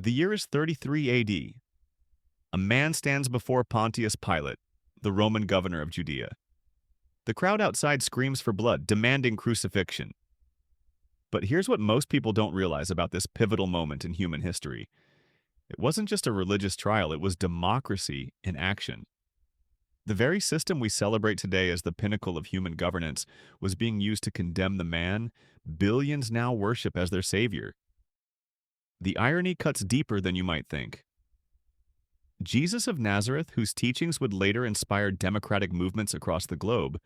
The year is 33 AD. A man stands before Pontius Pilate, the Roman governor of Judea. The crowd outside screams for blood, demanding crucifixion. But here's what most people don't realize about this pivotal moment in human history. It wasn't just a religious trial, it was democracy in action. The very system we celebrate today as the pinnacle of human governance was being used to condemn the man billions now worship as their savior. The irony cuts deeper than you might think. Jesus of Nazareth, whose teachings would later inspire democratic movements across the globe,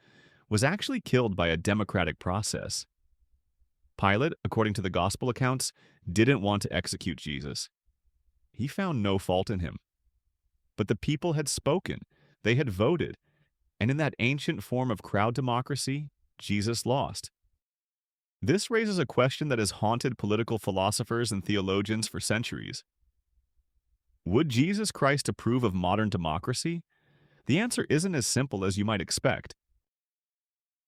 was actually killed by a democratic process. Pilate, according to the gospel accounts, didn't want to execute Jesus. He found no fault in him. But the people had spoken, they had voted, and in that ancient form of crowd democracy, Jesus lost. This raises a question that has haunted political philosophers and theologians for centuries. Would Jesus Christ approve of modern democracy? The answer isn't as simple as you might expect.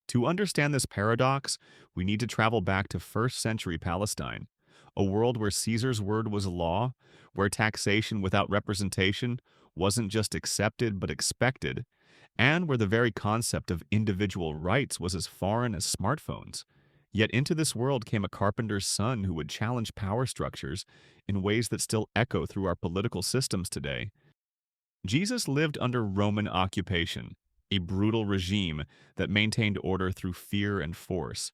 To understand this paradox, we need to travel back to first century Palestine, a world where Caesar's word was law, where taxation without representation wasn't just accepted but expected, and where the very concept of individual rights was as foreign as smartphones. Yet into this world came a carpenter's son who would challenge power structures in ways that still echo through our political systems today. Jesus lived under Roman occupation, a brutal regime that maintained order through fear and force.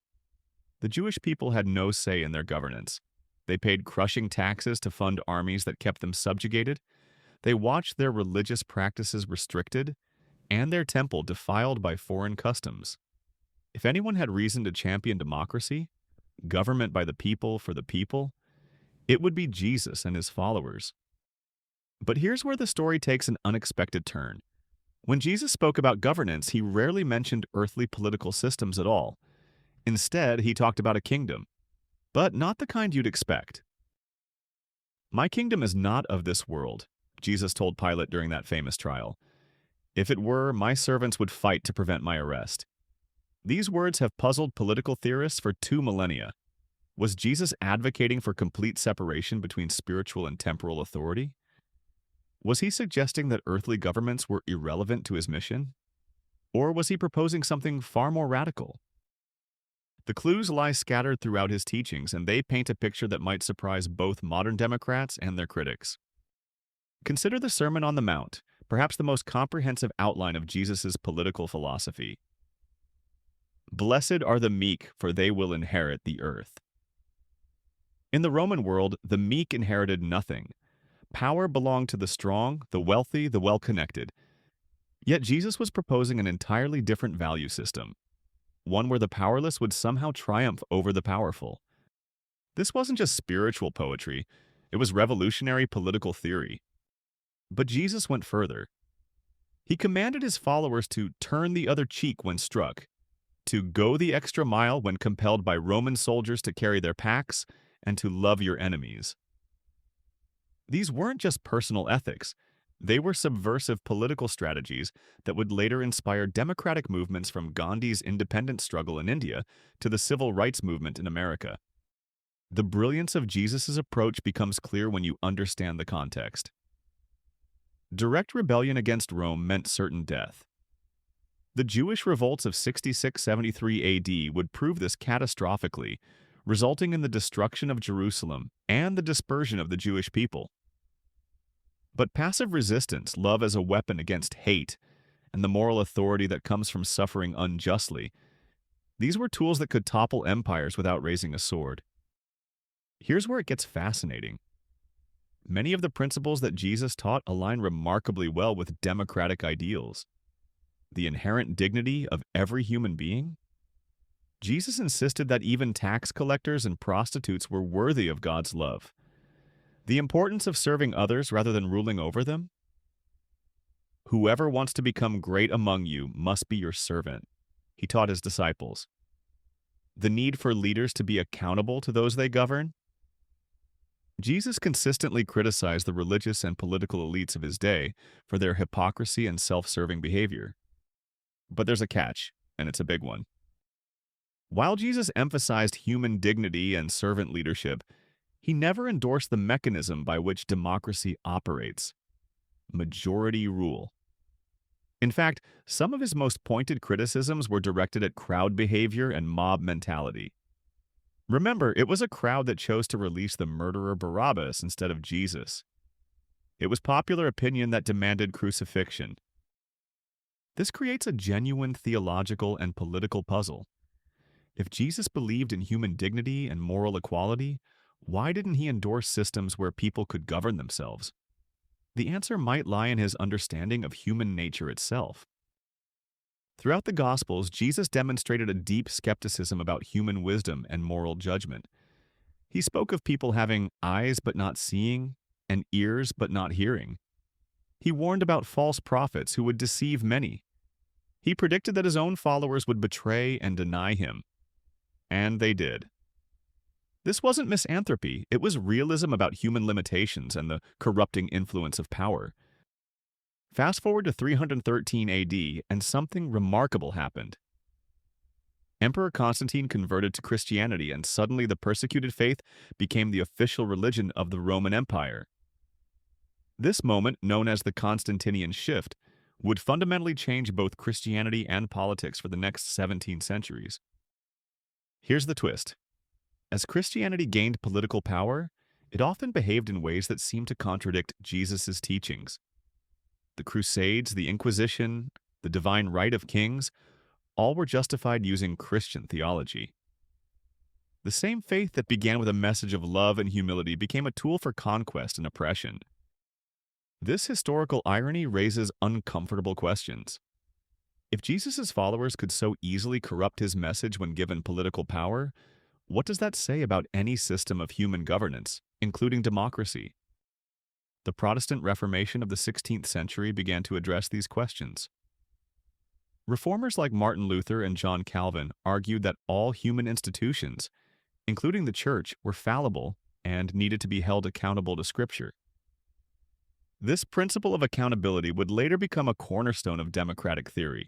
The Jewish people had no say in their governance. They paid crushing taxes to fund armies that kept them subjugated. They watched their religious practices restricted, and their temple defiled by foreign customs. If anyone had reason to champion democracy, government by the people for the people, it would be Jesus and his followers. But here's where the story takes an unexpected turn. When Jesus spoke about governance, he rarely mentioned earthly political systems at all. Instead, he talked about a kingdom, but not the kind you'd expect. "My kingdom is not of this world," Jesus told Pilate during that famous trial. "If it were, my servants would fight to prevent my arrest." These words have puzzled political theorists for 2 millennia. Was Jesus advocating for complete separation between spiritual and temporal authority? Was he suggesting that earthly governments were irrelevant to his mission? Or was he proposing something far more radical? The clues lie scattered throughout his teachings, and they paint a picture that might surprise both modern Democrats and their critics. Consider the Sermon on the Mount, perhaps the most comprehensive outline of Jesus' political philosophy. "Blessed are the meek, for they will inherit the earth." In the Roman world, the meek inherited nothing. Power belonged to the strong, the wealthy, the well-connected. Yet Jesus was proposing an entirely different value system, one where the powerless would somehow triumph over the powerful. This wasn't just spiritual poetry, it was revolutionary political theory. But Jesus went further. He commanded his followers to turn the other cheek when struck, to go the extra mile when compelled by Roman soldiers to carry their packs, and to love your enemies. These weren't just personal ethics. They were subversive political strategies that would later inspire democratic movements from Gandhi's independence struggle in India to the civil rights movement in America. The brilliance of Jesus' approach becomes clear when you understand the context. Direct rebellion against Rome meant certain death. The Jewish revolts of 66-73 AD would prove this catastrophically, resulting in the destruction of Jerusalem and the dispersion of the Jewish people. But passive resistance, love as a weapon against hate, and the moral authority that comes from suffering unjustly, these were tools that could topple empires without raising a sword. Here's where it gets fascinating. Many of the principles that Jesus taught align remarkably well with democratic ideals. The inherent dignity of every human being? Jesus insisted that even tax collectors and prostitutes were worthy of God's love. The importance of serving others rather than ruling over them? "Whoever wants to become great among you must be your servant," he taught his disciples. The need for leaders to be accountable to those they govern? Jesus consistently criticized the religious and political elites of his day for their hypocrisy and self-serving behavior. But there's a catch, and it's a big one. While Jesus emphasized human dignity and servant leadership, He never endorsed the mechanism by which democracy operates: majority rule. In fact, some of his most pointed criticisms were directed at crowd behavior and mob mentality. Remember, it was a crowd that chose to release the murderer Barabbas instead of Jesus. It was popular opinion that demanded crucifixion. This creates a genuine theological and political puzzle. If Jesus believed in human dignity and moral equality, why didn't he endorse systems where people could govern themselves? The answer might lie in his understanding of human nature itself. Throughout the Gospels, Jesus demonstrated a deep skepticism about human wisdom and moral judgment. He spoke of people having eyes but not seeing, and ears but not hearing. He warned about false prophets who would deceive many. He predicted that his own followers would betray and deny him. And they did. This wasn't misanthropy, it was realism about human limitations and the corrupting influence of power. Fast forward to 313 AD, and something remarkable happened. Emperor Constantine converted to Christianity, and suddenly the persecuted faith became the official religion of the Roman Empire. This moment, known as the Constantinian shift, would fundamentally change both Christianity and politics for the next 17 centuries. Here's the twist. As Christianity gained political power, it often behaved in ways that seemed to contradict Jesus' teachings. The Crusades, the Inquisition, the divine right of kings, all were justified using Christian theology. The same faith that began with a message of love and humility became a tool for conquest and oppression. This historical irony raises uncomfortable questions. If Jesus' followers could so easily corrupt his message when given political power, what does that say about any system of human governance, including democracy? The Protestant Reformation of the 16th century began to address these questions. Reformers like Martin Luther and John Calvin argued that all human institutions, including the church, were fallible and needed to be held accountable to Scripture. This principle of accountability would later become a cornerstone of democratic theory.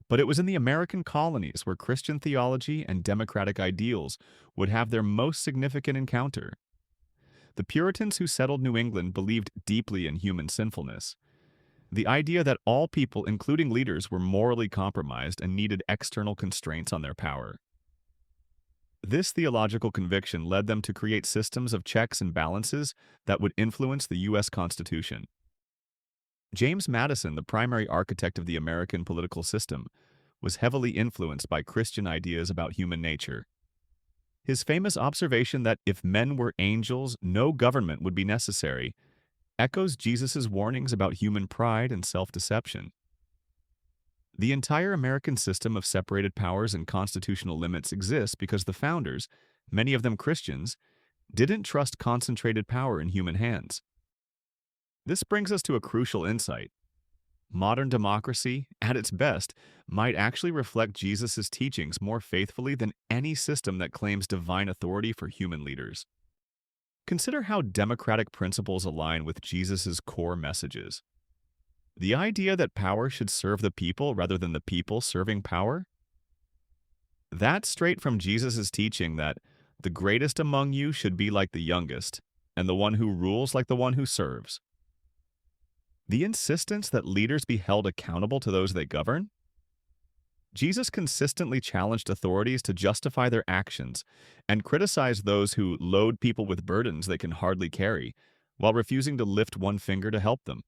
But it was in the American colonies where Christian theology and democratic ideals would have their most significant encounter. The Puritans who settled New England believed deeply in human sinfulness. The idea that all people, including leaders, were morally compromised and needed external constraints on their power. This theological conviction led them to create systems of checks and balances that would influence the U.S. Constitution. James Madison, the primary architect of the American political system, was heavily influenced by Christian ideas about human nature. His famous observation that if men were angels, no government would be necessary, echoes Jesus' warnings about human pride and self-deception. The entire American system of separated powers and constitutional limits exists because the founders, many of them Christians, didn't trust concentrated power in human hands. This brings us to a crucial insight. Modern democracy, at its best, might actually reflect Jesus' teachings more faithfully than any system that claims divine authority for human leaders. Consider how democratic principles align with Jesus' core messages. The idea that power should serve the people rather than the people serving power? That's straight from Jesus' teaching that the greatest among you should be like the youngest, and the one who rules like the one who serves. The insistence that leaders be held accountable to those they govern? Jesus consistently challenged authorities to justify their actions and criticized those who load people with burdens they can hardly carry, while refusing to lift one finger to help them.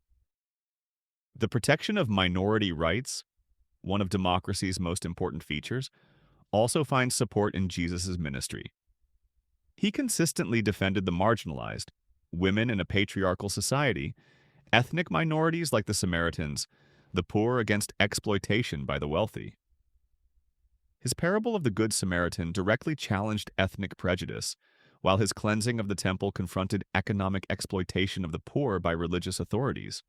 The protection of minority rights, one of democracy's most important features, also finds support in Jesus' ministry. He consistently defended the marginalized, women in a patriarchal society, ethnic minorities like the Samaritans, the poor against exploitation by the wealthy. His parable of the Good Samaritan directly challenged ethnic prejudice, while his cleansing of the temple confronted economic exploitation of the poor by religious authorities.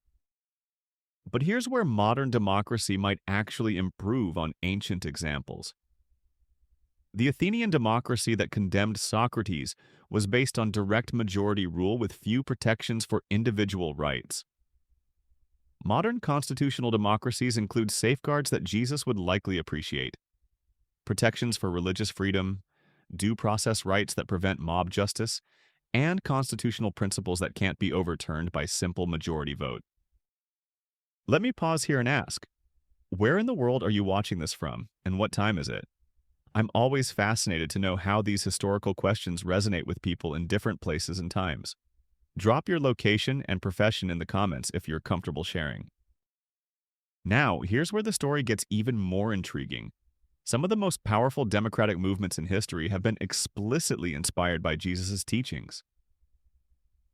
But here's where modern democracy might actually improve on ancient examples. The Athenian democracy that condemned Socrates was based on direct majority rule with few protections for individual rights. Modern constitutional democracies include safeguards that Jesus would likely appreciate: protections for religious freedom, due process rights that prevent mob justice, and constitutional principles that can't be overturned by simple majority vote. Let me pause here and ask, where in the world are you watching this from, and what time is it? I'm always fascinated to know how these historical questions resonate with people in different places and times. Drop your location and profession in the comments if you're comfortable sharing. Now, here's where the story gets even more intriguing. Some of the most powerful democratic movements in history have been explicitly inspired by Jesus' teachings.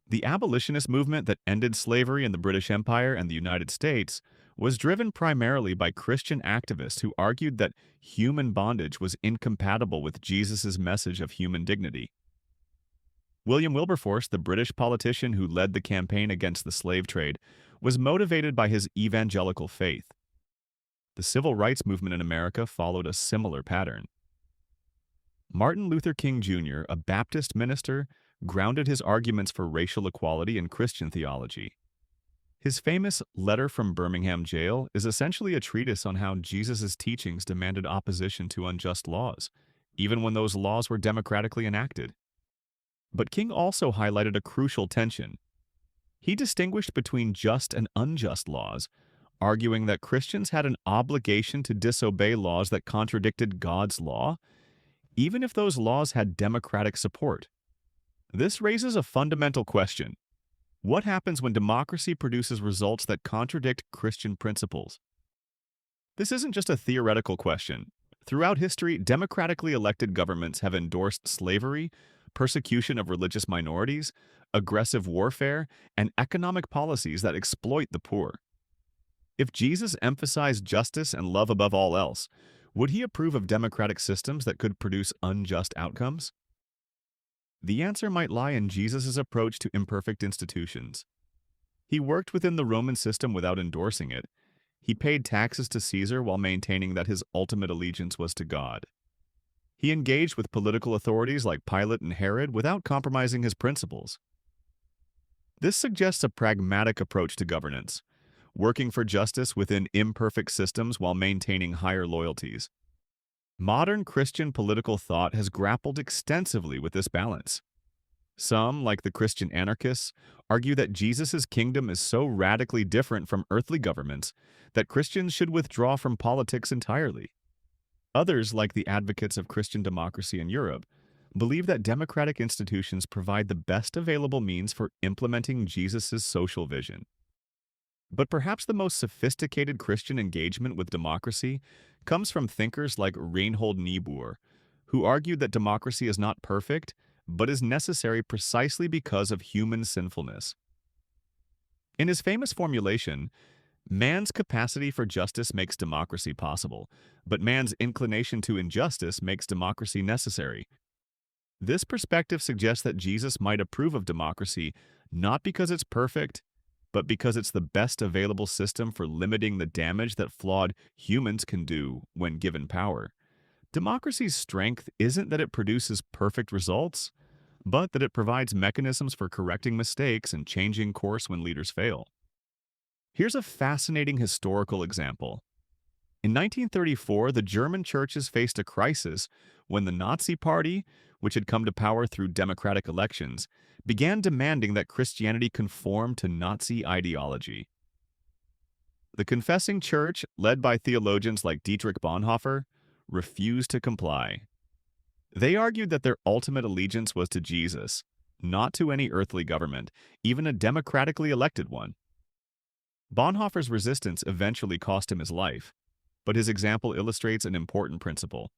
The abolitionist movement that ended slavery in the British Empire and the United States was driven primarily by Christian activists who argued that human bondage was incompatible with Jesus' message of human dignity. William Wilberforce, the British politician who led the campaign against the slave trade, was motivated by his evangelical faith. The civil rights movement in America followed a similar pattern. Martin Luther King Jr., a Baptist minister, grounded his arguments for racial equality in Christian theology. His famous Letter from Birmingham Jail is essentially a treatise on how Jesus' teachings demanded opposition to unjust laws, even when those laws were democratically enacted. But King also highlighted a crucial tension. He distinguished between just and unjust laws, arguing that Christians had an obligation to disobey laws that contradicted God's law, even if those laws had democratic support. This raises a fundamental question. What happens when democracy produces results that contradict Christian principles? This isn't just a theoretical question. Throughout history, democratically elected governments have endorsed slavery, persecution of religious minorities, aggressive warfare, and economic policies that exploit the poor. If Jesus emphasized justice and love above all else, would he approve of democratic systems that could produce unjust outcomes? The answer might lie in Jesus' approach to imperfect institutions. He worked within the Roman system without endorsing it. He paid taxes to Caesar while maintaining that his ultimate allegiance was to God. He engaged with political authorities like Pilate and Herod without compromising his principles. This suggests a pragmatic approach to governance, working for justice within imperfect systems while maintaining higher loyalties. Modern Christian political thought has grappled extensively with this balance. Some, like the Christian anarchists, argue that Jesus' kingdom is so radically different from earthly governments that Christians should withdraw from politics entirely. Others, like the advocates of Christian democracy in Europe, believe that democratic institutions provide the best available means for implementing Jesus' social vision. But perhaps the most sophisticated Christian engagement with democracy comes from thinkers like Reinhold Niebuhr, who argued that democracy is not perfect, but is necessary precisely because of human sinfulness. In his famous formulation, man's capacity for justice makes democracy possible, but man's inclination to injustice makes democracy necessary. This perspective suggests that Jesus might approve of democracy not because it's perfect, but because it's the best available system for limiting the damage that flawed humans can do when given power. Democracy's strength isn't that it produces perfect results, but that it provides mechanisms for correcting mistakes and changing course when leaders fail. Here's a fascinating historical example. In 1934, the German churches faced a crisis when the Nazi Party, which had come to power through democratic elections, began demanding that Christianity conform to Nazi ideology. The confessing church, led by theologians like Dietrich Bonhoeffer, refused to comply. They argued that their ultimate allegiance was to Jesus, not to any earthly government, even a democratically elected one. Bonhoeffer's resistance eventually cost him his life, but his example illustrates an important principle.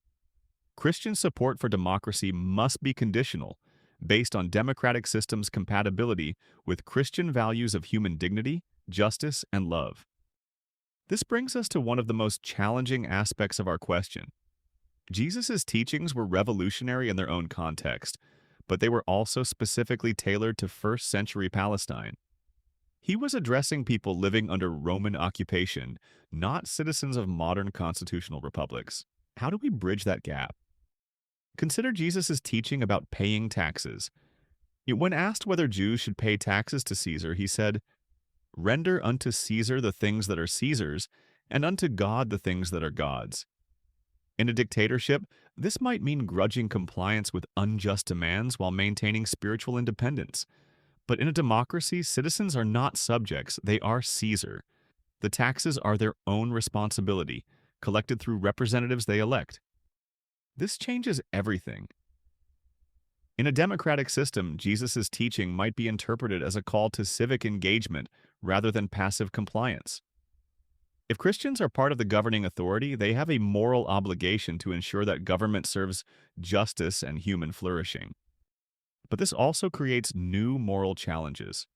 Christian support for democracy must be conditional, based on democratic systems' compatibility with Christian values of human dignity, justice, and love. This brings us to one of the most challenging aspects of our question. Jesus' teachings were revolutionary in their own context, but they were also specifically tailored to first-century Palestine. He was addressing people living under Roman occupation, not citizens of modern constitutional republics. How do we bridge that gap? Consider Jesus' teaching about paying taxes. When asked whether Jews should pay taxes to Caesar, he said, "Render unto Caesar the things that are Caesar's, and unto God the things that are God's." In a dictatorship, this might mean grudging compliance with unjust demands while maintaining spiritual independence. But in a democracy, citizens are not subjects, they are Caesar. The taxes are their own responsibility, collected through representatives they elect. This changes everything. In a democratic system, Jesus' teaching might be interpreted as a call to civic engagement rather than passive compliance. If Christians are part of the governing authority, they have a moral obligation to ensure that government serves justice and human flourishing. But this also creates new moral challenges.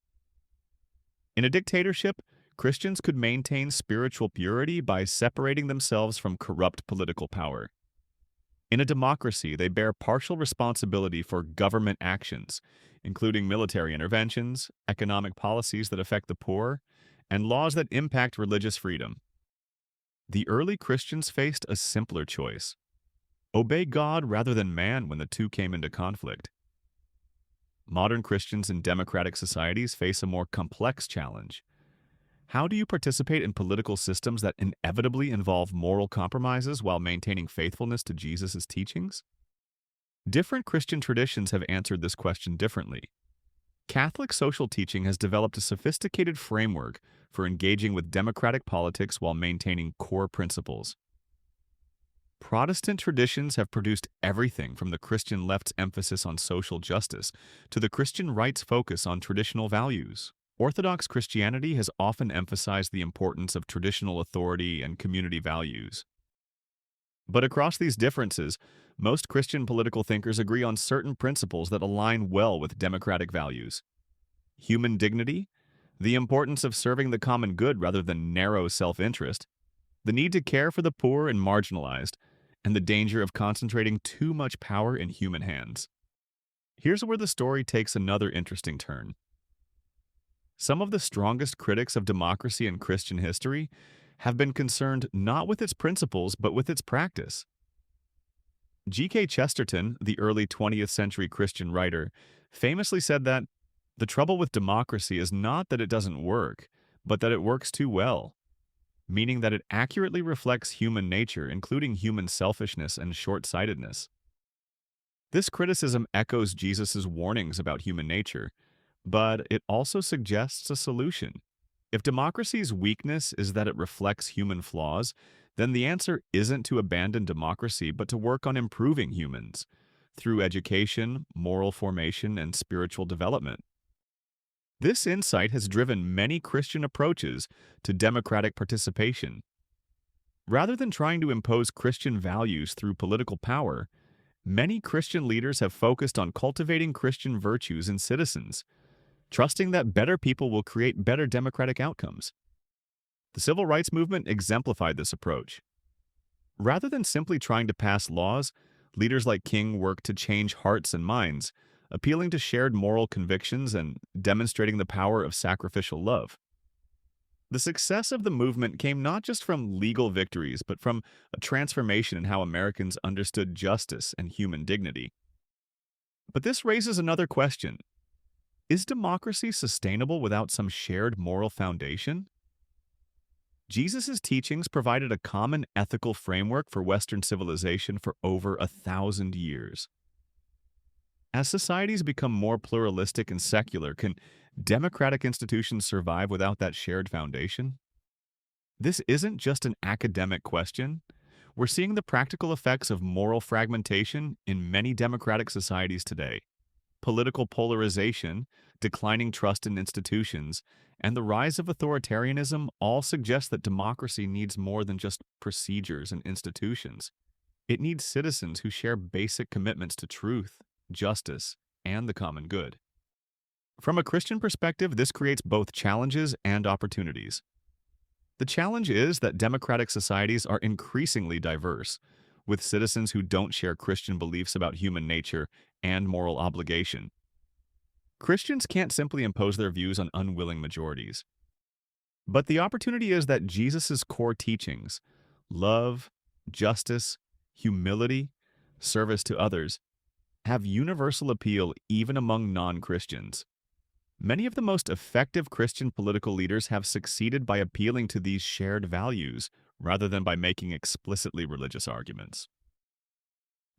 In a dictatorship, Christians could maintain spiritual purity by separating themselves from corrupt political power. In a democracy, they bear partial responsibility for government actions, including military interventions, economic policies that affect the poor, and laws that impact religious freedom. The early Christians faced a simpler choice: obey God rather than man when the two came into conflict. Modern Christians in democratic societies face a more complex challenge. How do you participate in political systems that inevitably involve moral compromises while maintaining faithfulness to Jesus' teachings? Different Christian traditions have answered this question differently. Catholic social teaching has developed a sophisticated framework for engaging with democratic politics while maintaining core principles. Protestant traditions have produced everything from the Christian left's emphasis on social justice to the Christian right's focus on traditional values. Orthodox Christianity has often emphasized the importance of traditional authority and community values. But across these differences, most Christian political thinkers agree on certain principles that align well with democratic values: human dignity, the importance of serving the common good rather than narrow self-interest, the need to care for the poor and marginalized, and the danger of concentrating too much power in human hands. Here's where the story takes another interesting turn. Some of the strongest critics of democracy in Christian history have been concerned not with its principles but with its practice. G.K. Chesterton, the early 20th century Christian writer, famously said that the trouble with democracy is not that it doesn't work, but that it works too well, meaning that it accurately reflects human nature, including human selfishness and short-sightedness. This criticism echoes Jesus' warnings about human nature, but it also suggests a solution. If democracy's weakness is that it reflects human flaws, then the answer isn't to abandon democracy but to work on improving humans through education, moral formation, and spiritual development. This insight has driven many Christian approaches to democratic participation. Rather than trying to impose Christian values through political power, many Christian leaders have focused on cultivating Christian virtues in citizens, trusting that better people will create better democratic outcomes. The civil rights movement exemplified this approach. Rather than simply trying to pass laws, leaders like King worked to change hearts and minds, appealing to shared moral convictions and demonstrating the power of sacrificial love. The success of the movement came not just from legal victories, but from a transformation in how Americans understood justice and human dignity. But this raises another question. Is democracy sustainable without some shared moral foundation? Jesus' teachings provided a common ethical framework for Western civilization for over 1,000 years. As societies become more pluralistic and secular, can democratic institutions survive without that shared foundation? This isn't just an academic question. We're seeing the practical effects of moral fragmentation in many democratic societies today. Political polarization, declining trust in institutions, and the rise of authoritarianism all suggest that democracy needs more than just procedures and institutions. It needs citizens who share basic commitments to truth, justice, and the common good. From a Christian perspective, this creates both challenges and opportunities. The challenge is that democratic societies are increasingly diverse, with citizens who don't share Christian beliefs about human nature and moral obligation. Christians can't simply impose their views on unwilling majorities. But the opportunity is that Jesus' core teachings, love, justice, humility, service to others, have universal appeal even among non-Christians. Many of the most effective Christian political leaders have succeeded by appealing to these shared values rather than by making explicitly religious arguments.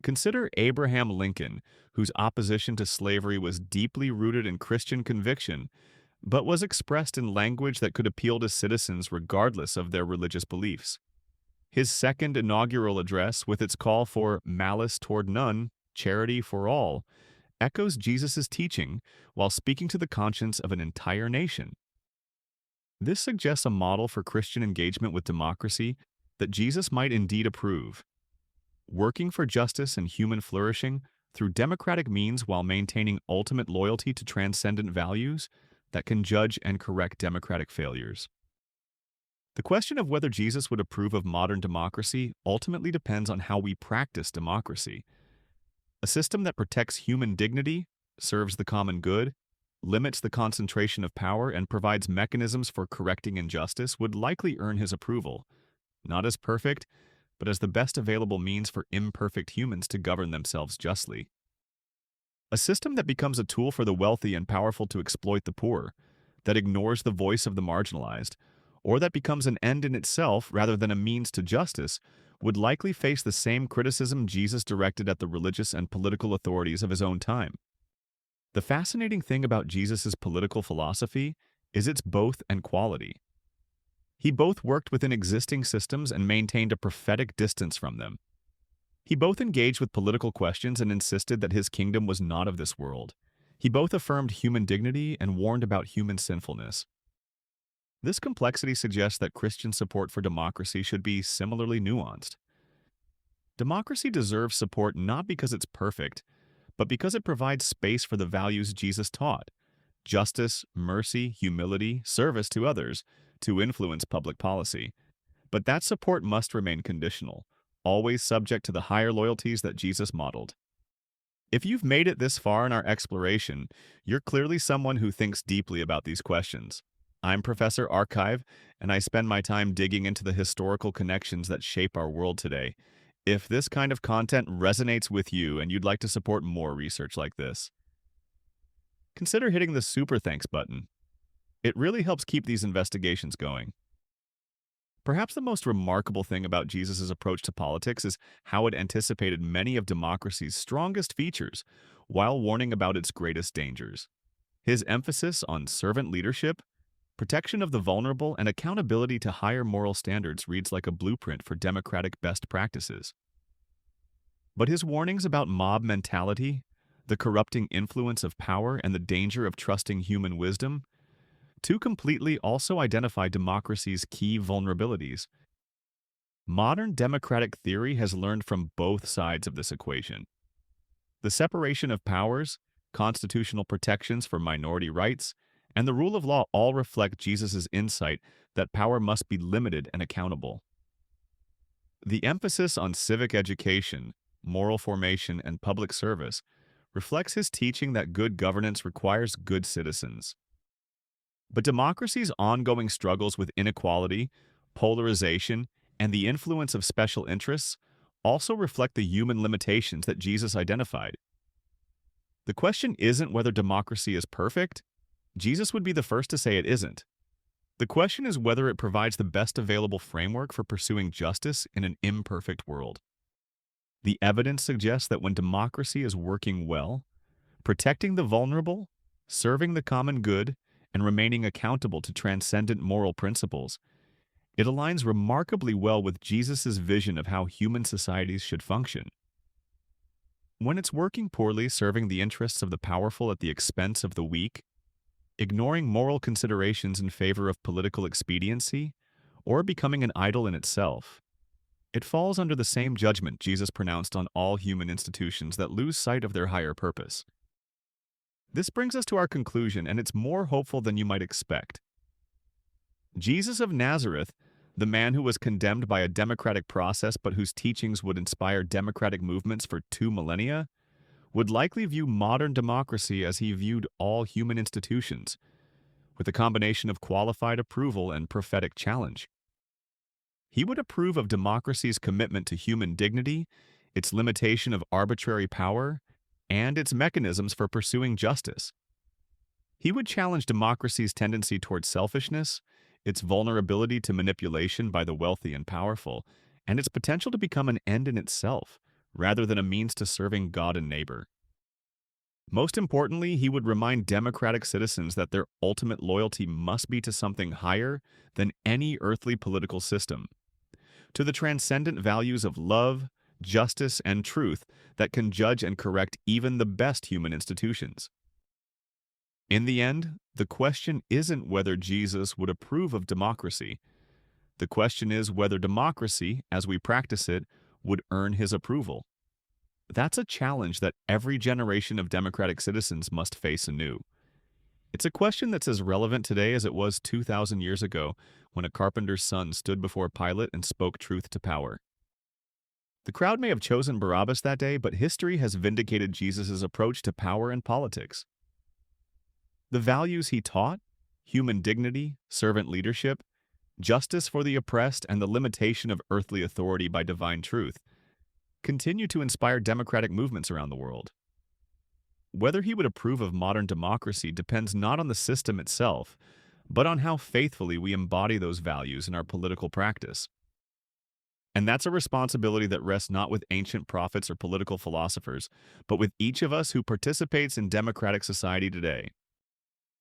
Consider Abraham Lincoln, whose opposition to slavery was deeply rooted in Christian conviction, but was expressed in language that could appeal to citizens regardless of their religious beliefs. His second inaugural address, with its call for malice toward none, charity for all, echoes Jesus' teaching while speaking to the conscience of an entire nation. This suggests a model for Christian engagement with democracy that Jesus might indeed approve, working for justice and human flourishing through democratic means while maintaining ultimate loyalty to transcendent values that can judge and correct democratic failures. The question of whether Jesus would approve of modern democracy ultimately depends on how we practice democracy. A system that protects human dignity, serves the common good, limits the concentration of power, and provides mechanisms for correcting injustice would likely earn his approval, not as perfect, but as the best available means for imperfect humans to govern themselves justly. A system that becomes a tool for the wealthy and powerful to exploit the poor, that ignores the voice of the marginalized, or that becomes an end in itself rather than a means to justice, would likely face the same criticism Jesus directed at the religious and political authorities of his own time. The fascinating thing about Jesus' political philosophy is its both and quality. He both worked within existing systems and maintained a prophetic distance from them. He both engaged with political questions and insisted that his kingdom was not of this world. He both affirmed human dignity and warned about human sinfulness. This complexity suggests that Christian support for democracy should be similarly nuanced. Democracy deserves support not because it's perfect, but because it provides space for the values Jesus taught: justice, mercy, humility, service to others, to influence public policy. But that support must remain conditional, always subject to the higher loyalties that Jesus modeled. If you've made it this far in our exploration, you're clearly someone who thinks deeply about these questions. I'm Professor Archive, and I spend my time digging into the historical connections that shape our world today. If this kind of content resonates with you and you'd like to support more research like this, consider hitting the Super Thanks button. It really helps keep these investigations going. Perhaps the most remarkable thing about Jesus' approach to politics is how it anticipated many of democracy's strongest features while warning about its greatest dangers. His emphasis on servant leadership, protection of the vulnerable, and accountability to higher moral standards reads like a blueprint for democratic best practices. But his warnings about mob mentality, the corrupting influence of power, and the danger of trusting human wisdom, too completely also identify democracy's key vulnerabilities. Modern democratic theory has learned from both sides of this equation. The separation of powers, constitutional protections for minority rights, and the rule of law all reflect Jesus' insight that power must be limited and accountable. The emphasis on civic education, moral formation, and public service reflects his teaching that good governance requires good citizens. But democracy's ongoing struggles with inequality, polarization, and the influence of special interests also reflect the human limitations that Jesus identified. The question isn't whether democracy is perfect. Jesus would be the first to say it isn't. The question is whether it provides the best available framework for pursuing justice in an imperfect world. The evidence suggests that when democracy is working well, protecting the vulnerable, serving the common good, and remaining accountable to transcendent moral principles, it aligns remarkably well with Jesus' vision of how human societies should function. When it's working poorly, serving the interests of the powerful at the expense of the weak, ignoring moral considerations in favor of political expediency, or becoming an idol in itself, it falls under the same judgment Jesus pronounced on all human institutions that lose sight of their higher purpose. This brings us to our conclusion, and it's more hopeful than you might expect. Jesus of Nazareth, the man who was condemned by a democratic process but whose teachings would inspire democratic movements for 2 millennia, would likely view modern democracy as he viewed all human institutions, with a combination of qualified approval and prophetic challenge. He would approve of democracy's commitment to human dignity, its limitation of arbitrary power, and its mechanisms for pursuing justice. He would challenge democracy's tendency toward selfishness, its vulnerability to manipulation by the wealthy and powerful, and its potential to become an end in itself, rather than a means to serving God and neighbor. Most importantly, he would remind democratic citizens that their ultimate loyalty must be to something higher than any earthly political system, to the transcendent values of love, justice, and truth that can judge and correct even the best human institutions. In the end, the question isn't whether Jesus would approve of democracy. The question is whether democracy, as we practice it, would earn his approval. That's a challenge that every generation of democratic citizens must face anew. It's a question that's as relevant today as it was 2,000 years ago when a carpenter's son stood before Pilate and spoke truth to power. The crowd may have chosen Barabbas that day, but history has vindicated Jesus' approach to power and politics. The values he taught, human dignity, servant leadership, justice for the oppressed, and the limitation of earthly authority by divine truth, continue to inspire democratic movements around the world. Whether he would approve of modern democracy depends not on the system itself, but on how faithfully we embody those values in our political practice. And that's a responsibility that rests not with ancient prophets or political philosophers, but with each of us who participates in democratic society today.